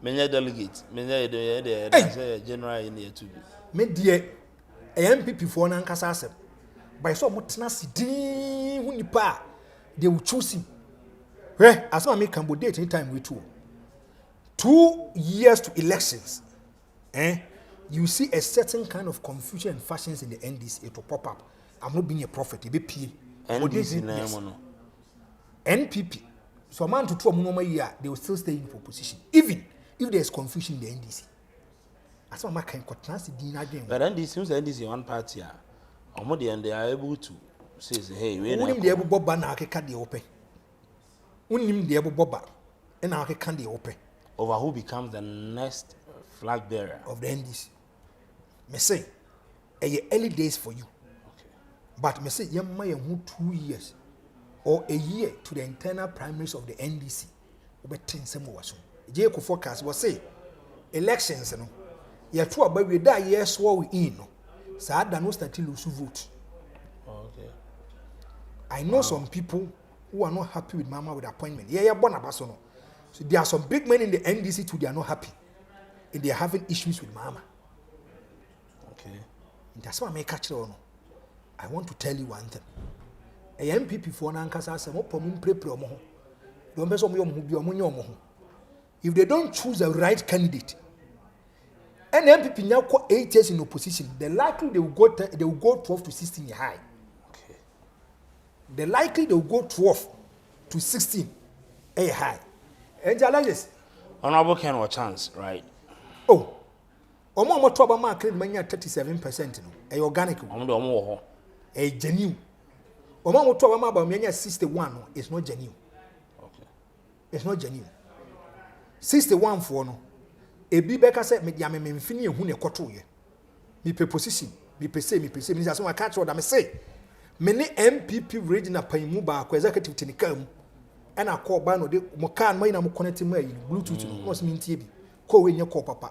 Many delegate, many the general in the 2B. Me dear, a MPP for an ankasa by so much nasty nipa, they will choose him. As I make Cambodia anytime we 2 years to elections, you see a certain kind of confusion and fashions in the NDC. It will pop up. I'm not being a prophet. It be P. NDC yes. NPP. So a man to 2 more year, they will still stay in position, even if there is confusion in the NDC. As one can contrast the again. But NDC seems NDC one party. And they are able to say, hey, we wouldn't be able to bob and I can the open. Wouldn't be able to bob and I can the open. Over who becomes the next flag bearer of the NDC. Me say, early days for you. Okay. But me say, young man who 2 years or a year to the internal primaries of the NDC. Over 10 some was. Jacob forecast was say, elections, you know. You're true about we die years war we in. So I don't know that lose vote. Okay. I know some people who are not happy with Mahama with appointment. Yeah, born a person. So there are some big men in the NDC too, they are not happy. And they are having issues with Mahama. Okay. And that's why I catch on. I want to tell you one thing. A MPP for an ankasa say mo pom pre mo. Don't be so mo if they don't choose the right candidate, and MPP now 8 years in opposition, the likely they will go 12 to 16 high. Okay. The likely they will go 12 to 16 a high. And challenges. Honorable Ken or chance, right? Oh, Omo to about market mania 37%. A organic. A genuine. Omo to about mania 61. It's not genuine. Okay. It's not genuine. 61 for no. A bibeka said me dia me mfini ehu ne koto ye. Me pe position, me pe say, me say I catch what I say. Many MPP regional paimu ba ko executive tinika mu. And I call ban no de mo kan mai na mo connect mu Bluetooth no was me ntie bi. Ko we nye call papa.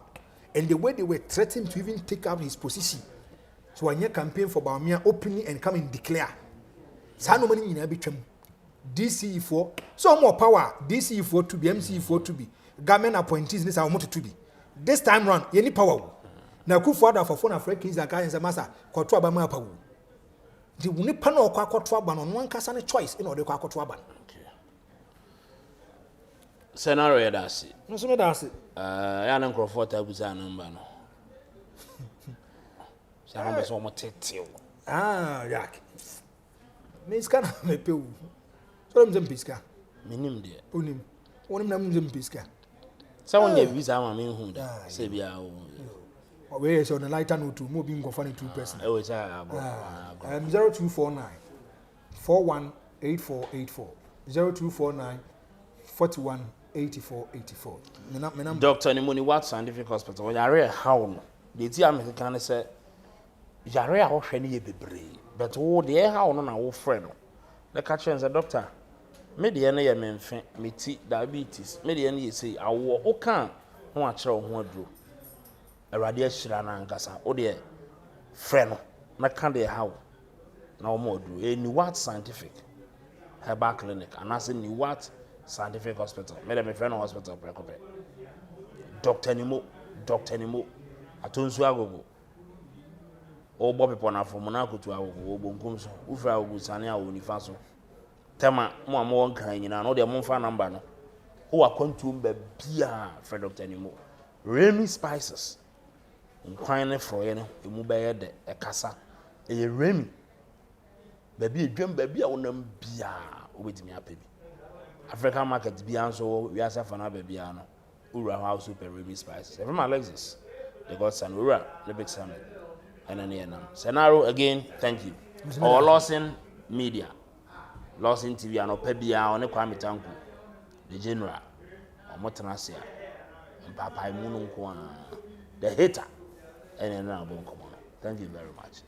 And the way they were threatening to even take out his position. So when you campaign for Bawumia openly and come and declare. Sa no mani nyina betwam. DCE4 so more power. DCE4 to be MCE4 to be. Government appointees this are to be. This time round, any power. Now, good father for phone Africa is a guy in the master, Kotua Bama Pawu. The Unipano Quacotuaban on one casane choice in order to Quacotuaban. Scenario that's it. No, so that's it. Yanan Crawford was a number. So I'm so much. Yak. Miss Cana, me poo. So I'm Pisca. Minim dear. Unim. One of them Pisca. Someone gave visa, I mean, who say we are. Where is on the lighter note to moving go funny 2%. Oh, it's 0249 418484 0249 418484. Dr. Nimoni Watts Scientific Hospital. When you are how the tea American say, you are how shiny be brave, but oh, the how no our friend. The catcher and the doctor. Media na menfe meti diabetes media na say awo oka ho akere ho aduro awrade ahira na nkasa o de frɛ no na ka de how na o mo aduro ni what scientific herbal clinic and as ni what scientific hospital me frɛ no hospital prekope Dr. Nimo atonsu agogo o bo people na from na akotu agogo o bonkum so ufra agogo sane a wonifa so tema mo amon kan nyina no de mo fa number no o akwantum ba bia for Dr. Nimo Remy Spices nkwan ne froye no emu ba ye de ekasa e Remy ba bia dwam ba bia wonam bia obetimi apebi African market bia nso we asa fa na ba bia no ura house super Remy Spices from Alexis they got san ura the big summit and then scenario again thank you or Lawson Media Lawson TV and Opebia on a Kwame Tanku, the general, or Motanasia, and Papa Mununkuana, the hater, and another. Thank you very much.